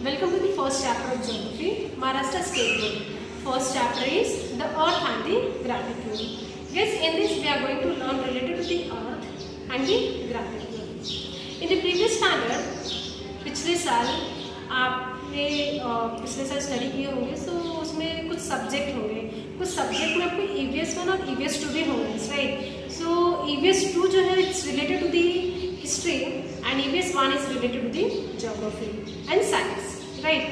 Welcome to the first chapter of Geography, Maharashtra State Board. First chapter is the Earth and the Gravity. Yes, in this we are going to learn related to the Earth and the gravity. In the previous standard, पिछले साल आपने पिछले साल study किए होंगे, सो उसमें कुछ subject होंगे, कुछ सब्जेक्ट में आपको EVS 1 और EVS 2 भी होंगे, राइट. सो EVS 2 जो है it's related to the history and EVS 1 is related to the geography and science, right?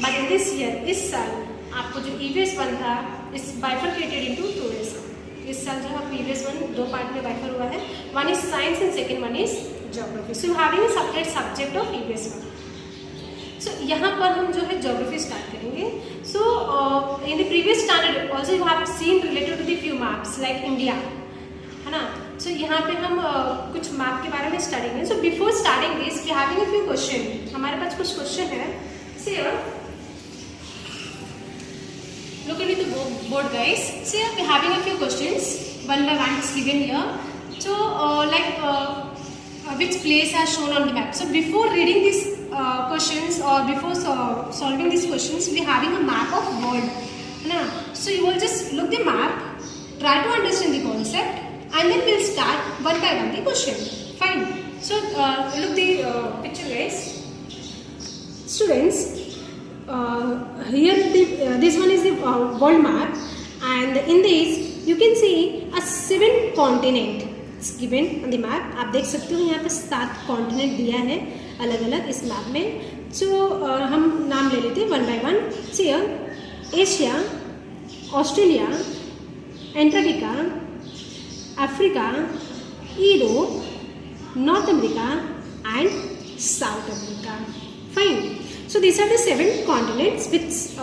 But in this year, इस साल आपको जो EVS 1 था is bifurcated into 2 days. इस साल जो आपको EVS 1 दो पार्ट में बाइफर हुआ है. One is science and second one is geography. So having a separate subject of EVS 1. So यहाँ पर हम जो है geography स्टार्ट करेंगे. So in the previous standard also you have seen related to the few maps like India, है ना. So यहाँ पे हम कुछ मैप के बारे में स्टडी करें. So before starting this we having a few question. हमारे पास कुछ क्वेश्चन है. सी look at the board guys. See we having a few questions. One by one is given here. So which place has shown on the map. So before reading these questions or before solving these questions, we having a map of world. Na? So you will just look the map, try to understand the concept, and then we'll start one by one the question. Fine. So look the picture guys. Students, here this one is the world map, and in this you can see a 7 continent it's given on the map. आप देख सकते हो यहाँ पे 7 continent दिया है अलग अलग इस मैप में. So हम नाम ले लेते हैं one by one. See Asia, Australia, Antarctica, Africa, Europe, north America and South America. Fine. So these are the 7 continents which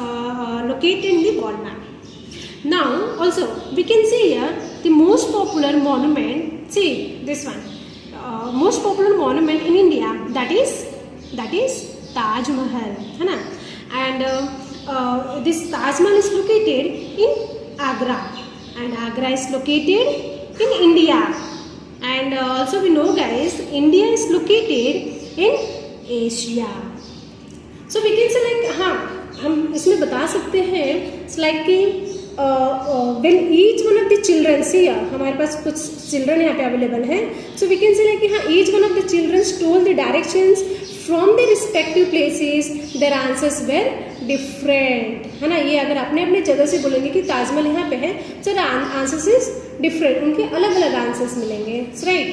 located in the world map. Now also we can see here the most popular monument. See this one, most popular monument in India, that is Taj Mahal, है ना. And this Taj Mahal is located in Agra, and Agra is located in India. And also we know guys, India is located in Asia. So we can say like हाँ हम इसमें बता सकते हैं it's like कि when each one of the children, see हमारे पास कुछ children यहाँ पे अवेलेबल हैं. So we can say like कि हाँ each one of the children told the directions from the respective places, their answers were different, है ना. ये अगर अपने अपने जगह से बोलेंगे कि ताजमहल यहाँ पे है, so the answers is different, उनके अलग अलग आंसर्स मिलेंगे, राइट.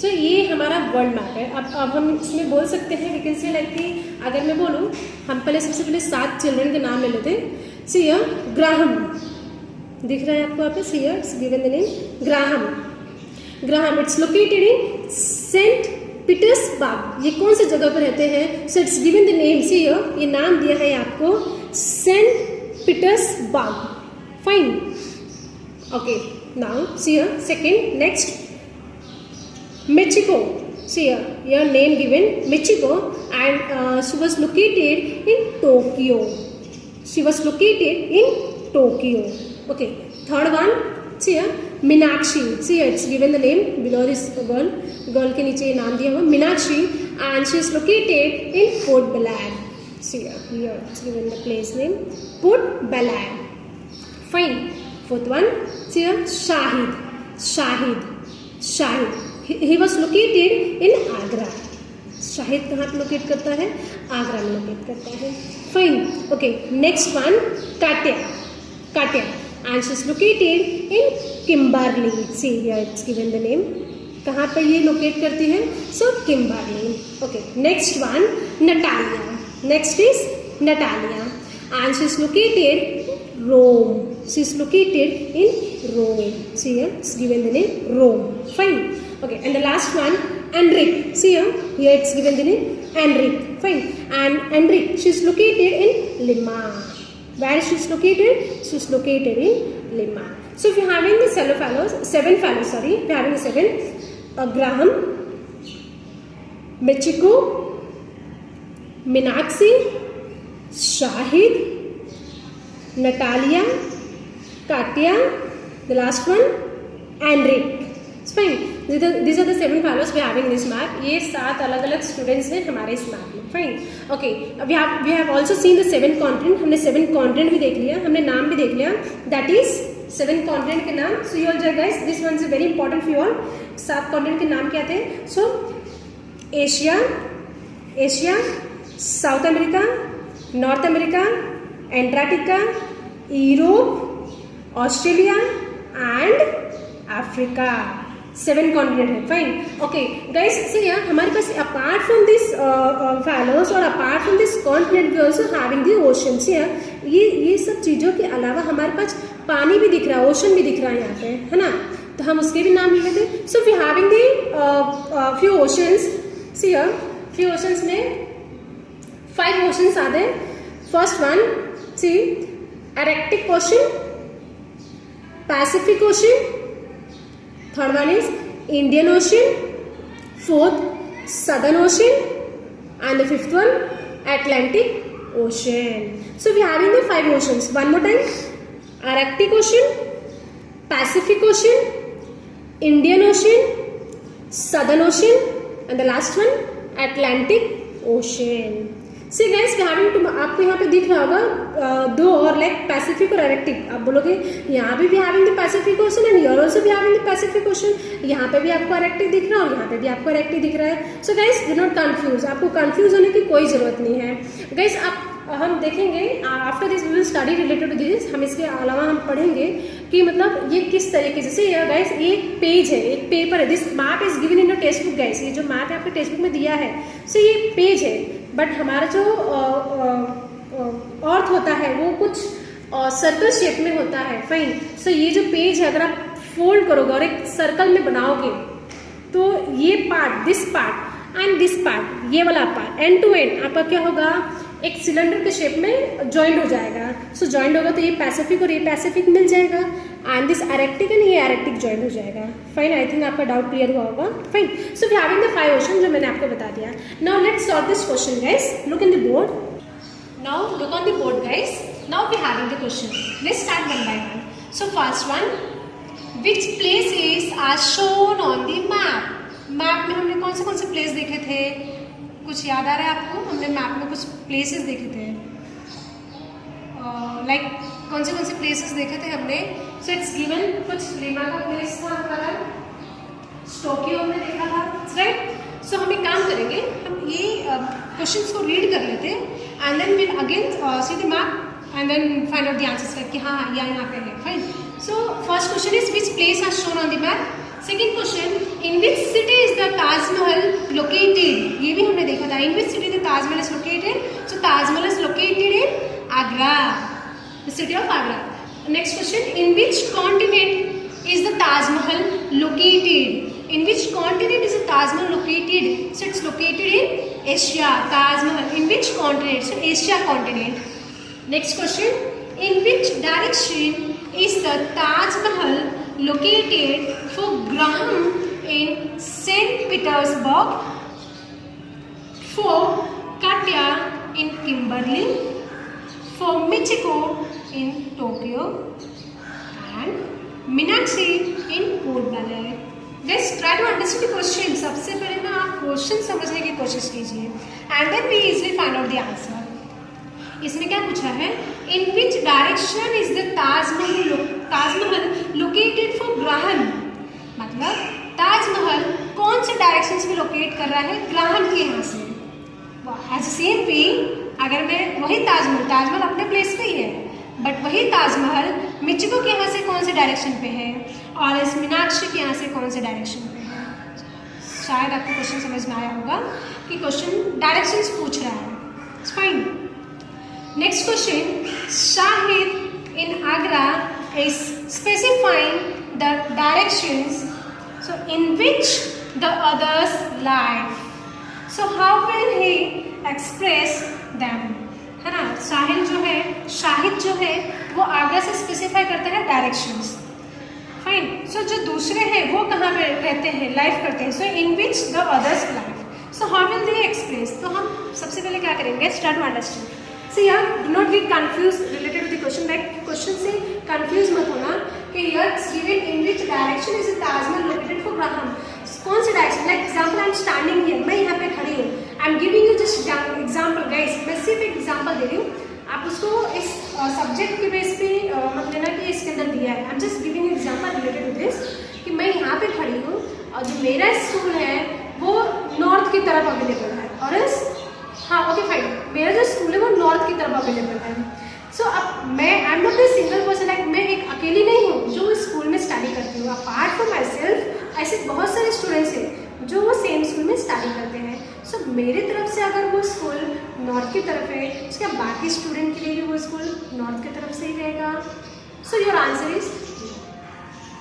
तो ये हमारा वर्ल्ड मैप है. अब हम इसमें बोल सकते हैं वी कैन से लाइक कि अगर मैं बोलूँ, हम पहले सबसे पहले 7 चिल्ड्रन के नाम ले लेते हैं. सी ग्राहम दिख रहा है आपको यहाँ पे. See it's given the name Graham. It's located in Saint Petersburg. ये कौन सी जगह पर रहते हैं. So it's given the name. See ये नाम दिया है आपको Saint Petersburg. Fine. Okay now see second. Next Mexico. See your name given Mexico, and she was located in Tokyo. Okay. Third one, see Meenakshi. See it's given the name below this girl के नीचे ये नाम दिया हुआ Meenakshi, and she is located in Port Blair. See here it's given the place name Port Blair. Fine. Fourth one, see Shahid. He was located in Agra. Shahid कहाँ पे locate करता है. आगरा में लोकेट करता है. Fine. Okay next one Katya and she is located in Kimberley. See here it's given the name. कहाँ पर ये लोकेट करती है. So Kimberley. Okay next one Natalia. Next is Natalia and she is located in Rome. She is located in Rome. See here it's given the name Rome. Fine. Okay, and the last one, Enrique. See here it's given the name Enrique. Fine. And Enrique, she's located in Lima. Where she's located? She's located in Lima. So if you're having the 7 fellows, if you're having the 7, Graham, Mexico, Meenakshi, Shahid, Natalia, Katya, the last one, Enrique. It's fine. these are the 7 fellows we having this map. ये 7 अलग अलग students हैं हमारे इस map में. Fine. Okay, we have also seen the 7 continent. हमने 7 continent भी देख लिया, हमने नाम भी देख लिया. दैट इज 7 कॉन्टिनेंट के नाम. So you all guys, this one is very important for you all. 7 continent के नाम क्या थे? So Asia, South America, North America, Antarctica, Europe, Australia and Africa. 7 continent है. Fine. Okay guys, see here हमारे पास apart from this fellows और apart from this continent we also having the oceans. Here ये सब चीज़ों के अलावा हमारे पास पानी भी दिख रहा है, ओशन भी दिख रहा है यहाँ पे, है ना. तो हम उसके भी नाम ले लेते हैं. So we having the few oceans. See here few oceans में 5 ओशंस आते हैं. First one, see, Arctic Ocean, Pacific Ocean, third one is Indian Ocean, fourth Southern Ocean, and the fifth one Atlantic Ocean. So we are having the 5 oceans. One more time: Arctic Ocean, Pacific Ocean, Indian Ocean, Southern Ocean, and the last one Atlantic Ocean. See guys, आपको यहाँ पे दिख रहा होगा 2 और, like Pacific और Arctic. आप बोलोगे यहाँ पे भी having the Pacific ocean and here also भी हैविंग द पैसिफिक ओशन. यहाँ पे भी आपको आर्कटिक दिख रहा है और यहाँ पे भी आपको आर्कटिक दिख रहा है. So guys, do not confuse. आपको कंफ्यूज होने की कोई जरूरत नहीं है. गाइस, हम देखेंगे after this we will study related to this. हम इसके अलावा हम पढ़ेंगे कि मतलब ये किस तरीके से. ये गाइस एक पेज है, एक पेपर है. This map is given in your text book. Guys, ये जो मैप है आपके टेक्स्ट बुक में दिया है. सो ये पेज है, बट हमारा जो अर्थ होता है वो कुछ सर्कल शेप में होता है. फाइन. सो ये जो पेज है अगर आप फोल्ड करोगे और एक सर्कल में बनाओगे तो ये part, this part and this part, ये वाला पार्ट एंड टू एंड आपका क्या होगा, एक सिलेंडर के शेप में ज्वाइंट हो जाएगा. सो ज्वाइंट होगा तो ये पैसिफिक और ये पैसिफिक मिल जाएगा एंड दिस आर्कटिक एंड ये आर्कटिक ज्वाइंट हो जाएगा. फाइन. आई थिंक आपका डाउट क्लियर हुआ होगा. Fine. So we having the 5 ocean जो मैंने आपको बता दिया. Now let's solve this question guys. Look in the board. Now look on the board guys. Now we having the question. Let's start one by one. So first one, which places are shown on the map. Map में हमने कौन से place देखे थे? कुछ याद आ रहा है आपको? हमने मैप में कुछ प्लेसेस देखे थे, लाइक कौन से प्लेसेस देखे थे हमने. सो इट्स गिवन, कुछ लीमा का प्लेस था हमारा, टोक्यो हमने देखा था, राइट. सो हम एक काम करेंगे, हम ये क्वेश्चंस को रीड कर लेते हैं and then will again see the map and then find out the answers, like कि हाँ यहाँ पे है. Fine. So first question is which place are shown on the map. Second question, in which city is the Taj Mahal located. ये भी हमने देखा था. In which city the Taj Mahal is located. So Taj Mahal is located in Agra, the city of Agra. Next question, in which continent is the Taj Mahal located. In which continent is the Taj Mahal located? So it's located in Asia. Taj Mahal. In which continent? So Asia continent. Next question, in which direction is the Taj Mahal located for Graham in St. Petersburg, for Katya in Kimberley, for Michiko in Tokyo, and Meenakshi in Port Blair. Let's try to understand the question. सबसे पहले ना आप question समझने की कोशिश कीजिए and then we easily find out the answer. इसमें क्या पूछा है, in which direction is the Taj Mahal located for Graham. मतलब ताजमहल कौन से डायरेक्शन में लोकेट कर रहा है, ग्रहण के यहाँ से. एज सेम वे अगर मैं वही ताजमहल अपने प्लेस पे ही है, बट वही ताजमहल मिचिको के यहाँ से कौन से डायरेक्शन पे है और इस मीनाक्षी के यहाँ से कौन से डायरेक्शन पे है. शायद आपको क्वेश्चन समझ में आया होगा कि क्वेश्चन डायरेक्शंस पूछ रहा है. Fine. Next question, Shahid in Agra is specifying the directions. So in which the others life. So how will he express them. है ना. शाहिद जो है वो आगरा से स्पेसिफाई करते हैं डायरेक्शंस. फाइन. सो जो दूसरे हैं वो कहाँ पे रहते हैं, लाइफ करते हैं. So in which the others life. So how will they express. तो हम सबसे पहले क्या करेंगे, स्टार्ट टू अंडरस्टैंड. सो यार do not get confuse related to the question. Like question से कंफ्यूज मत होना कि यार given in which direction is the Taj Mahal located for Graham. कौन सी direction, like example I am standing here, मैं यहाँ पे खड़ी हूँ, I am giving you just example guys, मैं सिर्फ एक एग्जाम्पल दे रही हूँ, आप उसको इस सब्जेक्ट के बेस पे मत लेना कि इसके अंदर दिया है, I am just giving example related to this कि मैं यहाँ पे खड़ी हूँ और जो मेरा स्कूल है वो नॉर्थ की तरफ अवेलेबल है, और हाँ ओके फाइन, मेरा जो स्कूल है वो नॉर्थ की तरफ अवेलेबल है। सो अब मैं I am not a single person, like मैं एक अकेली नहीं हूँ जो स्कूल में स्टडी करती हूँ, अपार्ट फ्रॉम माई सेल्फ ऐसे बहुत सारे स्टूडेंट्स हैं जो वो सेम स्कूल में स्टडी करते हैं। सो मेरी तरफ से अगर वो स्कूल नॉर्थ की तरफ है, उसके बाकी स्टूडेंट के लिए भी वो स्कूल नॉर्थ की तरफ से ही रहेगा। So your answer is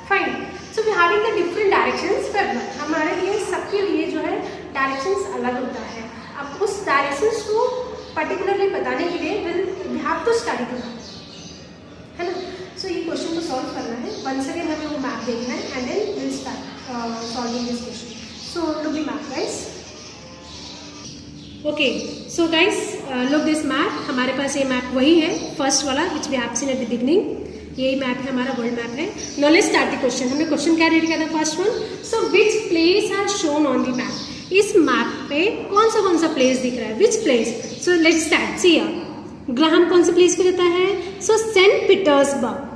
fine. So we having the different directions, पर हमारे लिए सबके लिए जो है डायरेक्शंस अलग होता है। अब उस डायरेक्शंस को पर्टिकुलरली बताने के लिए we have to study too, है ना। सो ये क्वेश्चन को सॉल्व करना है, वंस अगेन हमें वो मैप देखना है and then will start solving this question. So look the map guys. Okay so guys look this map, हमारे पास ये मैप वही है फर्स्ट वाला which we have seen at the beginning, यही मैप है हमारा, वर्ल्ड मैप है। Now let's start the question. हमने क्वेश्चन क्या रीड किया था first one, so which place are shown on the map, इस मैप पे कौन सा प्लेस दिख रहा है, which place. So let's start, see Graham कौन से प्लेस पे रहता है, सो सेंट पीटर्सबर्ग।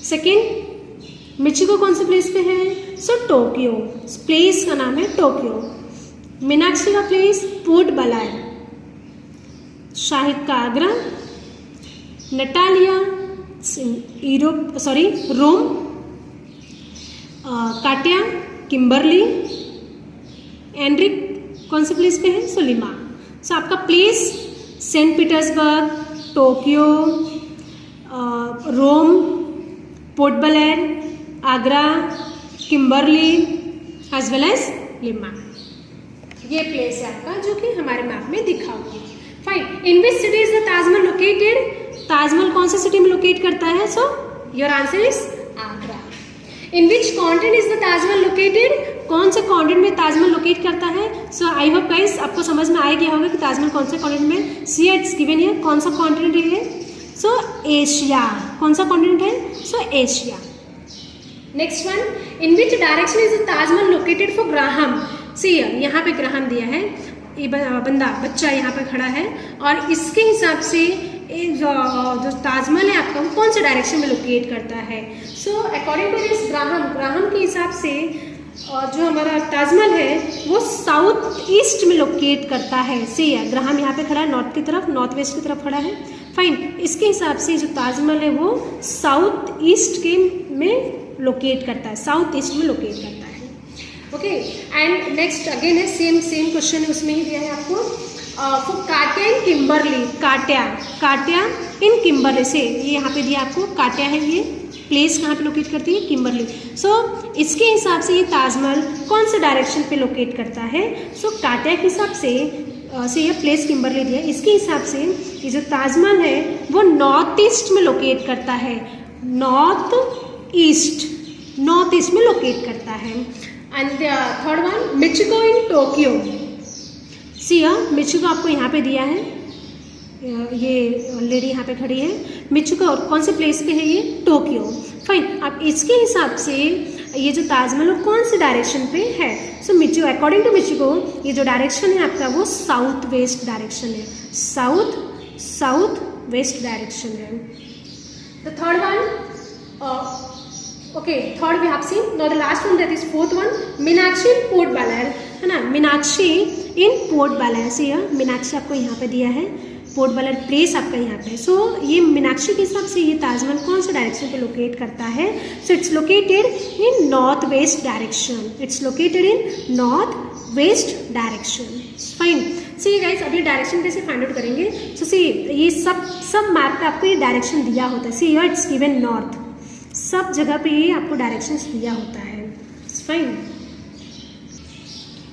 सेकेंड मिचिगो कौन से प्लेस पे है, सो टोक्यो, प्लेस का नाम है टोक्यो। मीनाक्षी का प्लेस पोर्ट ब्लेयर। शाहिद का Agra. Natalia Rome. Katia Kimberley. Andrik कौन से प्लेस पे है, सो लिमा। सो आपका place Saint Petersburg, Tokyo, Rome, Port Blair, Agra, Kimberley as well as Lima, ये प्लेस है आपका जो कि हमारे मैप में दिखा होगी। Fine. In which city is the Taj Mahal located, Taj Mahal कौन सी सिटी में लोकेट करता है, so your answer is Agra. In which continent is the Taj Mahal located, कौन से कॉन्टिनेंट में ताजमहल लोकेट करता है। सो आई होप गाइस आपको समझ में आ गया होगा कि ताजमहल कौन से कॉन्टिनेंट में, सी इट्स गिवन हियर, कौन सा कॉन्टिनेंट है, सो एशिया। कौन सा कॉन्टिनेंट है, so Asia. Next one, in which direction is the Taj Mahal located for Graham. See यहाँ पे ग्राहम दिया है, ये बच्चा यहाँ पे खड़ा है और इसके हिसाब से जो ताजमहल है आपका वो कौन से डायरेक्शन में लोकेट करता है। So according to this Graham के हिसाब से जो हमारा ताजमहल है वो साउथ ईस्ट में लोकेट करता है। सी ग्राहम यहाँ पे खड़ा है नॉर्थ की तरफ, नॉर्थ वेस्ट की तरफ खड़ा है। फाइन। इसके हिसाब से जो ताजमहल है वो साउथ ईस्ट के में लोकेट करता है, साउथ ईस्ट में लोकेट करता है। ओके एंड नेक्स्ट अगेन है सेम क्वेश्चन है, उसमें ही दिया है आपको for Katia in Kimberley. Katia in Kimberley से ये यहाँ पे दिया आपको, काटिया है ये प्लेस कहाँ पे लोकेट करती है, किम्बरली। सो इसके हिसाब से ये ताजमहल कौन से डायरेक्शन पे लोकेट करता है। सो काटिया के हिसाब से ये प्लेस किम्बरली दिया, इसके हिसाब से ये जो ताजमहल है वो नॉर्थ ईस्ट में लोकेट करता है, नॉर्थ ईस्ट में लोकेट करता है। And third one, Michiko in Tokyo. See Michiko आपको यहाँ पे दिया है, ये लेडी यहाँ पे खड़ी है। मिचिगो कौन से प्लेस पे है, ये टोक्यो। फाइन। अब इसके हिसाब से ये जो ताजमहल वो कौन से डायरेक्शन पे है। सो मिचिगो, अकॉर्डिंग टू मिचिगो ये जो डायरेक्शन है आपका वो साउथ वेस्ट डायरेक्शन है, साउथ वेस्ट डायरेक्शन है। The third one, okay, third we have seen. Now the last one, that is fourth one, Meenakshi in port Blair, है ना। मीनाक्षी इन पोर्ट ब्लेयर से मीनाक्षी आपको यहाँ पे दिया है, पोर्ट ब्लेयर प्लेस आपका यहाँ पे। सो ये मीनाक्षी के हिसाब से ये ताजमहल कौन से डायरेक्शन पे लोकेट करता है। So it's located in north west direction, it's located in north west direction. Fine. See guys अभी डायरेक्शन कैसे फाइंड आउट करेंगे। सो सी ये सब मैप पे आपको ये डायरेक्शन दिया होता है। See here it's given north, सब जगह पे ये आपको डायरेक्शंस दिया होता है। Fine.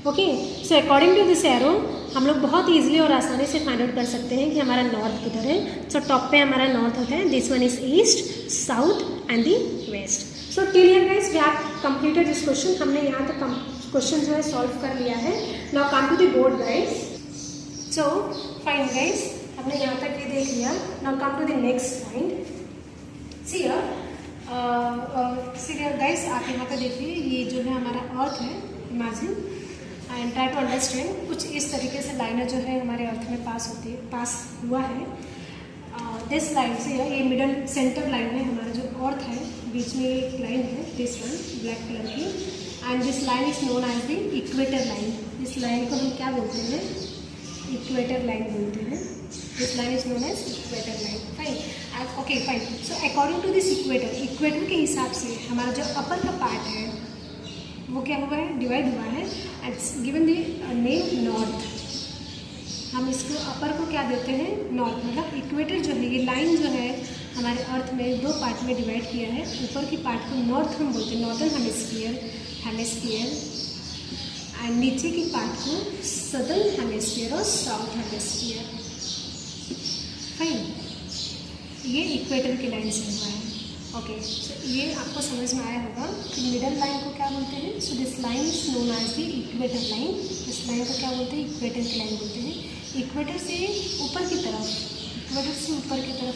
Okay so according to this arrow हम लोग बहुत इजीली और आसानी से फाइंड आउट कर सकते हैं कि हमारा नॉर्थ किधर है। सो टॉप पे हमारा नॉर्थ होता है, this one is east, south and the west. So clear guys, we have completed this question. हमने यहाँ तक क्वेश्चन जो है सॉल्व कर लिया है। Now come to the board guys. So fine guys, हमने यहाँ तक ये देख लिया। Now come to the next point. See here guys, आप यहाँ पे देखिए, ये जो है हमारा अर्थ है, imagine and try to understand. कुछ इस तरीके से लाइनें जो है हमारे अर्थ में पास हुआ है। दिस लाइन से ये मिडल सेंटर लाइन है, हमारा जो अर्थ है बीच में एक लाइन है, दिस वन ब्लैक कलर की, and this line is known as the equator line. इस लाइन को हम क्या बोलते हैं? इक्वेटर लाइन बोलते हैं। This line is known as equator line. Fine, okay fine. So according to this equator के हिसाब से हमारा जो अपर का पार्ट है वो क्या हुआ है? डिवाइड हुआ है and given the name north. हम इसको अपर को क्या देते हैं? नॉर्थ। मतलब इक्वेटर जो है, ये लाइन जो है हमारे अर्थ में दो पार्ट में डिवाइड किया है। ऊपर की पार्ट को नॉर्थ हम बोलते हैं, नॉर्दर्न हेमिस्फीयर, एंड नीचे की पार्ट को सदर्न हेमिस्फीयर और साउथ हेमिस्फीयर। फाइन, ये इक्वेटर की लाइन से हुआ है। ओके, सो ये आपको समझ में आया होगा कि मिडल लाइन को क्या बोलते हैं? So this line is known as the equator line. इस लाइन को क्या बोलते हैं? इक्वेटर की लाइन बोलते हैं। इक्वेटर से ऊपर की तरफ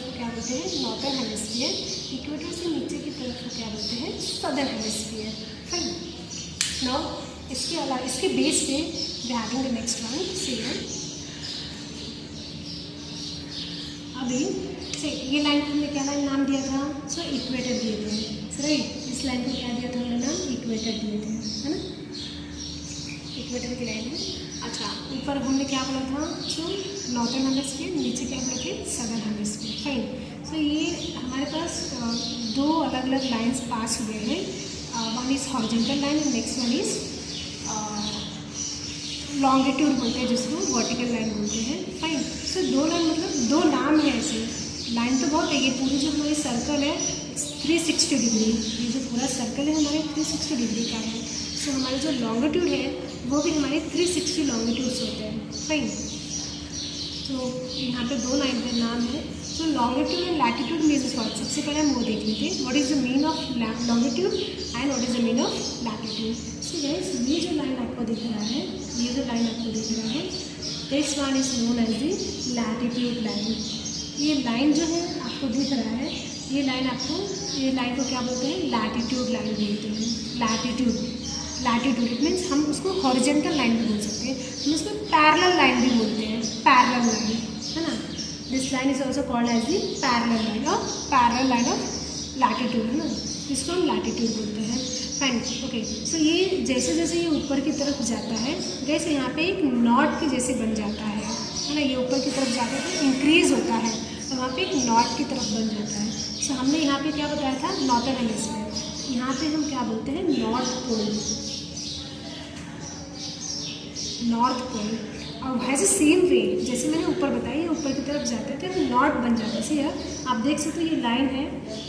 को क्या बोलते हैं? Northern hemisphere. इक्वेटर से नीचे की तरफ को क्या बोलते हैं? Southern hemisphere. फाइन, नाउ इसके अलावा इसके बेस पे we having the next one. See अभी से ये लाइन को हमने क्या लाइन नाम दिया था? सो इक्वेटर दिए थे, राइट। इस लाइन को क्या दिया था हमने नाम? इक्वेटर दिए थे, है ना। इक्वेटर की लाइन है। अच्छा, ऊपर हमने क्या बोला था? सो नॉर्दर्न हेमिस्फीयर, नीचे क्या बोला थे? Southern hemisphere. फाइन, सो ये हमारे पास दो अलग अलग लाइंस पास हुए हैं। One is horizontal line and next one is longitude बोलते हैं, जिसको वर्टिकल लाइन बोलते हैं। फाइन, सो दो लाइन मतलब दो नाम है ऐसे। लाइन तो बहुत है, ये पूरी जो हमारी सर्कल है 360 डिग्री, ये जो पूरा सर्कल है हमारे 360 डिग्री का है। सो हमारे जो लॉन्गिट्यूड है वो भी हमारे 360 लॉन्गिट्यूड्स होते हैं। फाइन, तो यहाँ पे दो लाइन का नाम है। So longitude and latitude means what? सबसे पहले हम वो देख लेते हैं, what is the mean of longitude and what is the mean of latitude. So guys, ये जो लाइन आपको दिख रहा है, this one is known as the latitude line. ये लाइन जो है आपको दिख रहा है, ये लाइन को क्या बोलते हैं? लैटिट्यूड लाइन बोलते हैं। लैटिट्यूड इट मीन्स हम उसको हॉरिजॉन्टल लाइन भी बोल सकते हैं, हम उसको पैरेलल लाइन भी बोलते हैं, पैरेलल लाइन, है ना। This line is also called as the parallel line of latitude, है ना, इसको हम लैटिट्यूड बोलते हैं। Fine, okay. सो ये जैसे जैसे ये ऊपर की तरफ जाता है, जैसे यहाँ पे एक नॉट के जैसे बन जाता है ना, ये ऊपर की तरफ जाता है तो इंक्रीज होता है, तो वहाँ पे एक नॉट की तरफ बन जाता है। सो हमने यहाँ पे क्या बताया था? Northern hemisphere. यहाँ पे हम क्या बोलते हैं? North pole. और हैज़ अ सेम वे, जैसे मैंने ऊपर बताया, ऊपर की तरफ जाते थे तो नॉट बन जाता है। सी आप देख सकते हो ये लाइन है,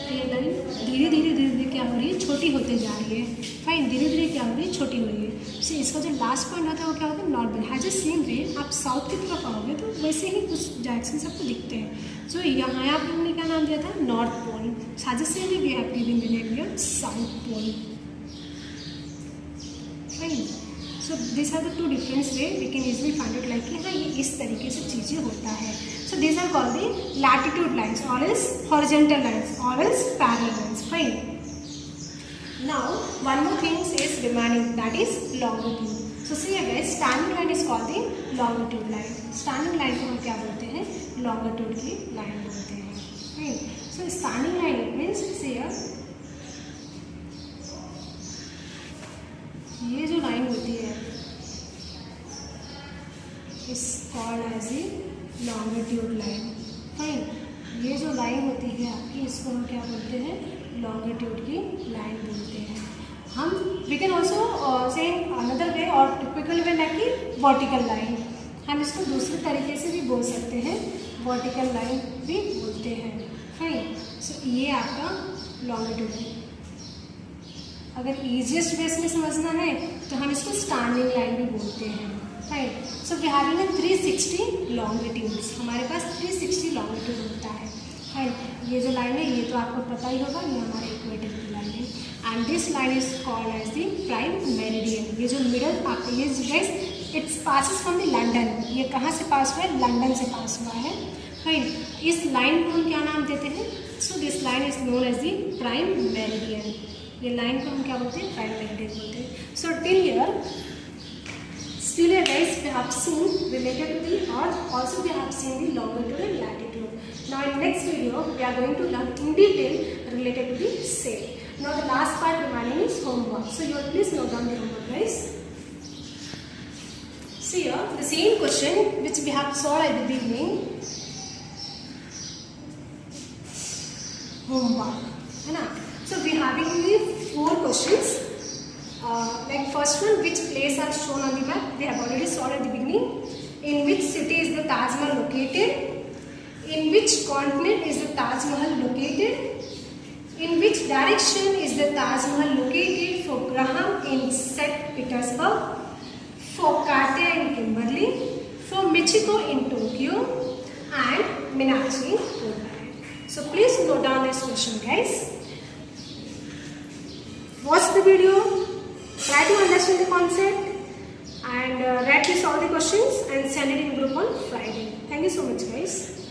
ये लाइन धीरे धीरे क्या हो रही है? छोटी होते जा रही है। फाइन, धीरे धीरे क्या हो रही है? छोटी हो रही है। सो इसका जो लास्ट पॉइंट होता है वो क्या होता है? नॉर्थ बन। हैज़ अ सेम वे, आप साउथ की तरफ आओगे तो वैसे ही कुछ डायरेक्शन आपको दिखते हैं। सो यहाँ पे हमने क्या नाम दिया था? North pole. Has a same way we have given the name here south pole. Fine, so this are the two difference way we can easily find out, like कि हाँ ये इस तरीके से चीज़ें होता है। So this are called the latitude lines और एल्स हॉरिजॉन्टल लाइन्स और else parallel lines. Fine, now one more things is remaining, that is longitude. So see guys, standing line is called the longitude line. Standing line को हम क्या बोलते हैं? Longitude की line बोलते हैं। Fine, so standing line it means see ये जो लाइन होती है is called as a longitude line. Fine, ये जो लाइन होती है आपकी, इसको हम क्या बोलते हैं? लॉन्गिट्यूड की लाइन बोलते हैं। हम we can also say another way और टिपिकल वे लाइक कि वर्टिकल लाइन, हम इसको दूसरे तरीके से भी बोल सकते हैं, वर्टिकल लाइन भी बोलते हैं। फाइन, सो ये आपका लॉन्गिट्यूड है। अगर ईजिएस्ट वे में समझना है तो हम इसको स्टैंडिंग लाइन भी बोलते हैं। Fine, so we having 360 longitudes, हमारे पास 360 लॉन्गिट्यूड होता है। फाइन, ये जो लाइन है ये तो आपको पता ही होगा, ये हमारे इक्वेटर की लाइन है and this line is called as the prime meridian. ये जो मिडल आपका ये guys it's passes from the London, ये कहाँ से पास हुआ है? लंदन से पास हुआ है। फाइन, इस लाइन को हम क्या नाम देते हैं? So this line is known as the prime meridian. ये लाइन को हम क्या बोलते हैं, प्राइम मेरिडियन बोलते हैं. So till here, still here guys, we have seen related to the earth, also we have seen the longitude and latitude. Now in next video we are going to learn in detail related to the same. Now the last part remaining is homework, so you all please note down the homework guys. See here the same question which we have solved at the beginning, homework है ना. So we having the 4 questions. Like first one, which place are shown on the map? We have already solved at the beginning. In which city is the Taj Mahal located? In which continent is the Taj Mahal located? In which direction is the Taj Mahal located for Graham in St. Petersburg, for Cartier in Kimberley, for Michiko in Tokyo, and Meenakshi in Poland? So please note down this question guys. Watch the video. Try to understand the concept and write this all the questions and send it in group on Friday. Thank you so much guys.